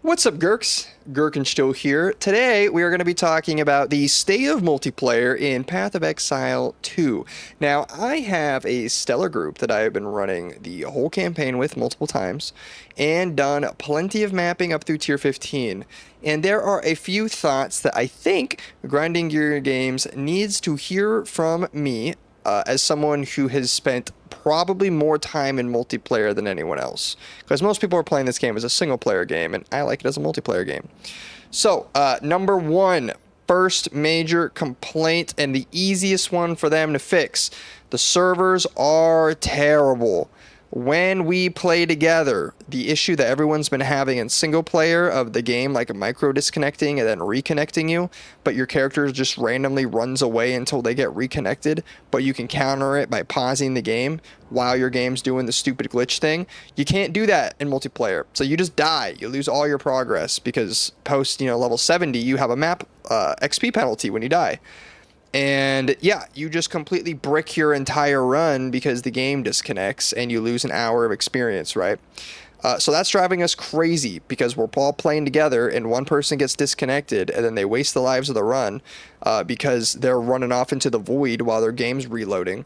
What's up, Gurks? Gurkenstow here. Today, we are going to be talking about the state of multiplayer in Path of Exile 2. Now, I have a stellar group that I have been running the whole campaign with multiple times, and done plenty of mapping up through Tier 15. And there are a few thoughts that I think Grinding Gear Games needs to hear from me, as someone who has spent probably more time in multiplayer than anyone else. Because most people are playing this game as a single player game, and I like it as a multiplayer game. So, number one, first major complaint, and the easiest one for them to fix. The servers are terrible. When we play together, the issue that everyone's been having in single player of the game, like micro disconnecting and then reconnecting you, but your character just randomly runs away until they get reconnected, but you can counter it by pausing the game while your game's doing the stupid glitch thing. You can't do that in multiplayer. So you just die. You lose all your progress because post, level 70, you have a map XP penalty when you die. And yeah, you just completely brick your entire run because the game disconnects and you lose an hour of experience, right? So that's driving us crazy because we're all playing together and one person gets disconnected and then they waste the lives of the run because they're running off into the void while their game's reloading.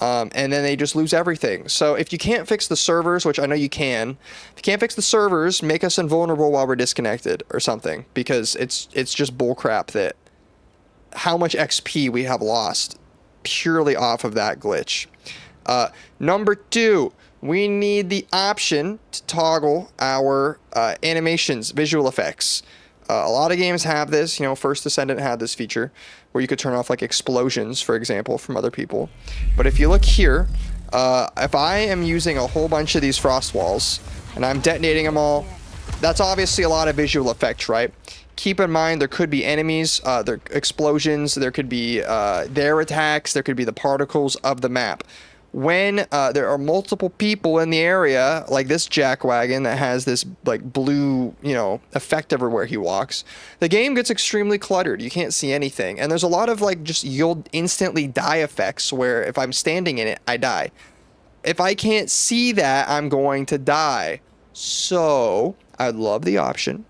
And then they just lose everything. So if you can't fix the servers, which I know you can, if you can't fix the servers, make us invulnerable while we're disconnected or something, because it's just bullcrap that how much XP we have lost purely off of that glitch. Number two, we need the option to toggle our animations, visual effects. A lot of games have this. First Descendant had this feature where you could turn off like explosions, for example, from other people. But if you look here, if I am using a whole bunch of these frost walls and I'm detonating them all, that's obviously a lot of visual effects, right? Keep in mind there could be enemies, there explosions, there could be their attacks, there could be the particles of the map. When there are multiple people in the area, like this jackwagon that has this like blue, effect everywhere he walks, the game gets extremely cluttered. You can't see anything. And there's a lot of like just you'll instantly die effects where if I'm standing in it, I die. If I can't see that, I'm going to die. So I'd love the option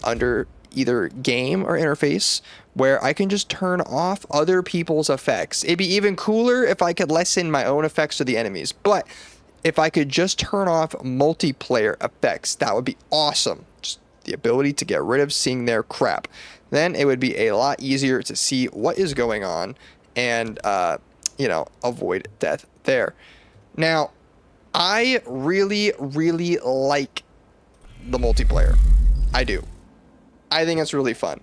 under either game or interface where I can just turn off other people's effects. It'd be even cooler if I could lessen my own effects to the enemies, but if I could just turn off multiplayer effects, that would be awesome. Just the ability to get rid of seeing their crap. Then it would be a lot easier to see what is going on and avoid death there. Now, I really like the multiplayer. I do. I think it's really fun.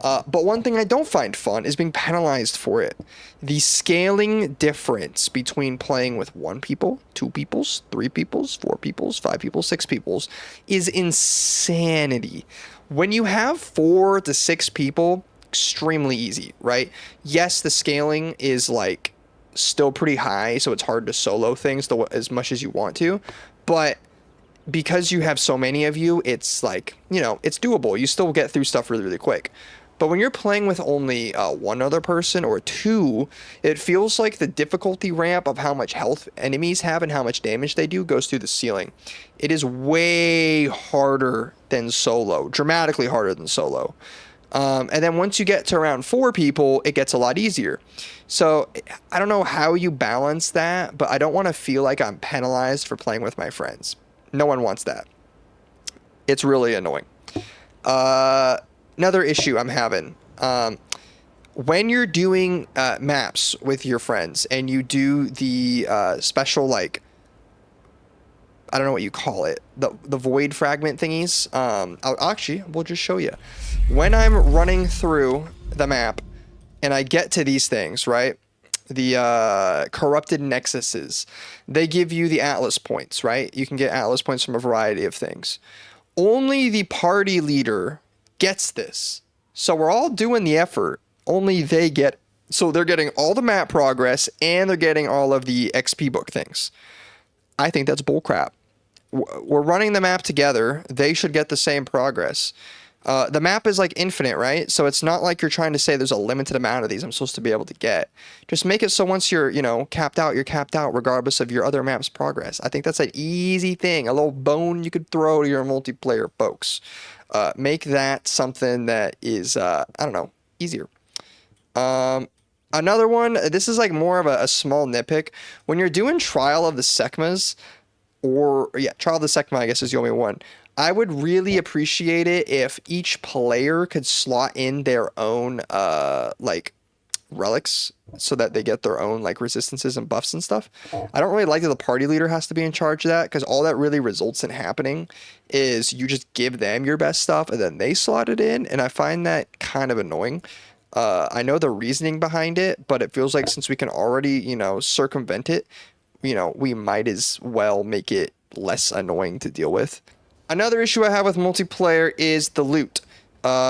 But one thing I don't find fun is being penalized for it. The scaling difference between playing with 1 people, 2 peoples, 3 peoples, 4 peoples, 5 peoples, 6 peoples is insanity. When you have 4 to 6 people, extremely easy, right? Yes, the scaling is like still pretty high, so it's hard to solo things as much as you want to, but because you have so many of you, it's like, it's doable. You still get through stuff really quick. But when you're playing with only 1 other person or 2, it feels like the difficulty ramp of how much health enemies have and how much damage they do goes through the ceiling. It is way harder than solo, dramatically harder than solo. And then once you get to around 4 people, it gets a lot easier. So I don't know how you balance that, but I don't want to feel like I'm penalized for playing with my friends. No one wants that. It's really annoying. Another issue I'm having. When you're doing maps with your friends and you do the special, like, I don't know what you call it, the void fragment thingies. We'll just show you. When I'm running through the map and I get to these things, right? The corrupted nexuses, they give you the Atlas points, right? You can get Atlas points from a variety of things. Only the party leader gets this. So we're all doing the effort. Only they get, so they're getting all the map progress and they're getting all of the XP book things. I think that's bullcrap. We're running the map together. They should get the same progress. The map is like infinite, right? So it's not like you're trying to say there's a limited amount of these I'm supposed to be able to get. Just make it so once you're, capped out, you're capped out regardless of your other map's progress. I think that's an easy thing, a little bone you could throw to your multiplayer folks. Make that something that is, I don't know, easier. Another one, this is like more of a small nitpick. When you're doing Trial of the Secmas, Trial of the Secma, I guess is the only one. I would really appreciate it if each player could slot in their own, like, relics so that they get their own, like, resistances and buffs and stuff. I don't really like that the party leader has to be in charge of that, because all that really results in happening is you just give them your best stuff and then they slot it in, and I find that kind of annoying. I know the reasoning behind it, but it feels like since we can already, circumvent it, we might as well make it less annoying to deal with. Another issue I have with multiplayer is the loot.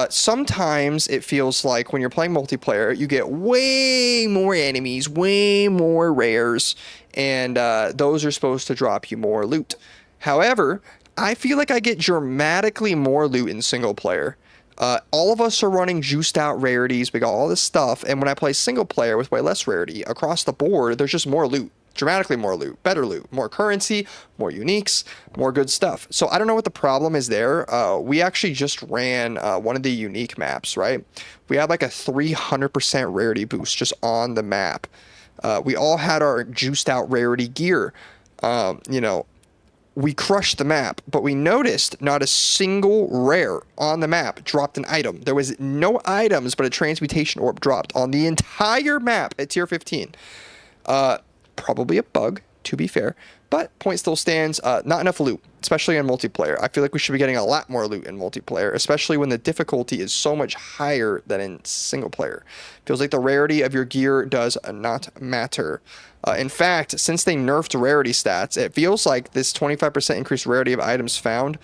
Sometimes it feels like when you're playing multiplayer, you get way more enemies, way more rares, and those are supposed to drop you more loot. However, I feel like I get dramatically more loot in single player. All of us are running juiced out rarities. We got all this stuff. And when I play single player with way less rarity, across the board, there's just more loot. Dramatically more loot, better loot, more currency, more uniques, more good stuff. So I don't know what the problem is there. We actually just ran one of the unique maps, right? We had like a 300% rarity boost just on the map. We all had our juiced out rarity gear. We crushed the map, but we noticed not a single rare on the map dropped an item. There was no items, but a transmutation orb dropped on the entire map at tier 15. Probably a bug, to be fair, but point still stands. Not enough loot, especially in multiplayer. I feel like we should be getting a lot more loot in multiplayer, especially when the difficulty is so much higher than in single player. Feels like the rarity of your gear does not matter. In fact, since they nerfed rarity stats, it feels like this 25% increased rarity of items found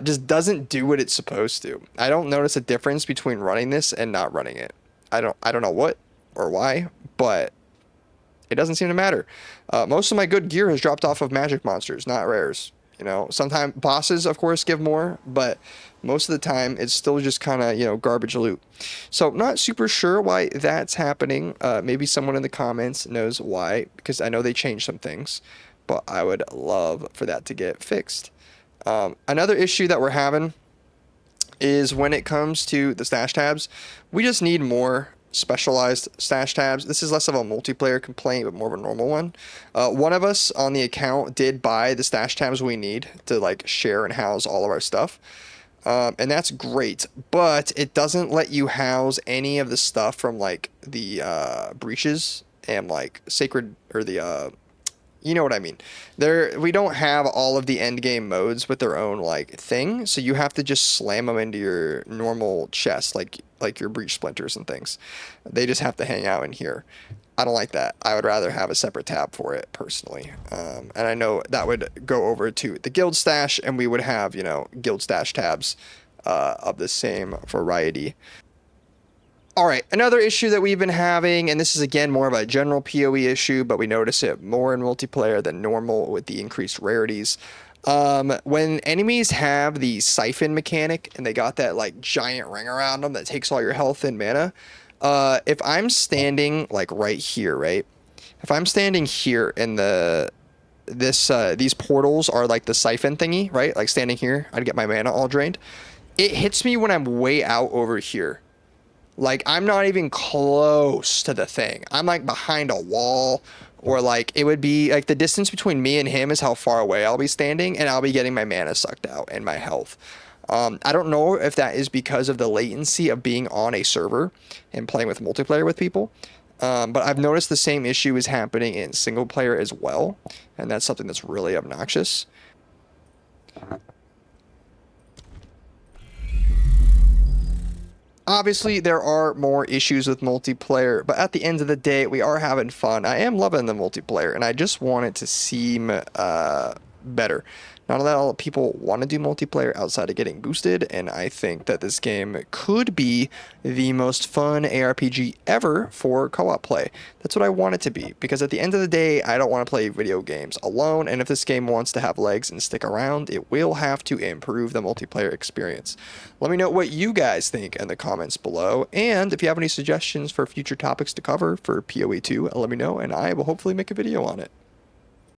just doesn't do what it's supposed to. I don't notice a difference between running this and not running it. I don't know what or why, but it doesn't seem to matter. Most of my good gear has dropped off of magic monsters, not rares. Sometimes bosses, of course, give more, but most of the time it's still just kind of, garbage loot. So not super sure why that's happening. Maybe someone in the comments knows why, because I know they changed some things, but I would love for that to get fixed. Another issue that we're having is when it comes to the stash tabs, we just need more specialized stash tabs. This is less of a multiplayer complaint, but more of a normal one. One of us on the account did buy the stash tabs we need to like share and house all of our stuff. And that's great, but it doesn't let you house any of the stuff from like the breaches and like sacred or the you know what I mean. We don't have all of the end game modes with their own like thing, so you have to just slam them into your normal chest, like your breach splinters and things. They just have to hang out in here. I don't like that. I would rather have a separate tab for it personally. And I know that would go over to the guild stash, and we would have guild stash tabs of the same variety. All right, another issue that we've been having, and this is again more of a general POE issue, but we notice it more in multiplayer than normal with the increased rarities. When enemies have the siphon mechanic and they got that like giant ring around them that takes all your health and mana, if I'm standing like right here, right? If I'm standing here and these portals are like the siphon thingy, right? Like standing here, I'd get my mana all drained. It hits me when I'm way out over here. Like, I'm not even close to the thing. I'm, like, behind a wall, or, like, it would be, like, the distance between me and him is how far away I'll be standing, and I'll be getting my mana sucked out and my health. I don't know if that is because of the latency of being on a server and playing with multiplayer with people, but I've noticed the same issue is happening in single player as well, and that's something that's really obnoxious. Obviously, there are more issues with multiplayer, but at the end of the day, we are having fun. I am loving the multiplayer, and I just want it to seem better. Not a lot of people want to do multiplayer outside of getting boosted, and I think that this game could be the most fun ARPG ever for co-op play. That's what I want it to be, because at the end of the day, I don't want to play video games alone, and if this game wants to have legs and stick around, it will have to improve the multiplayer experience. Let me know what you guys think in the comments below, and if you have any suggestions for future topics to cover for POE 2, let me know, and I will hopefully make a video on it.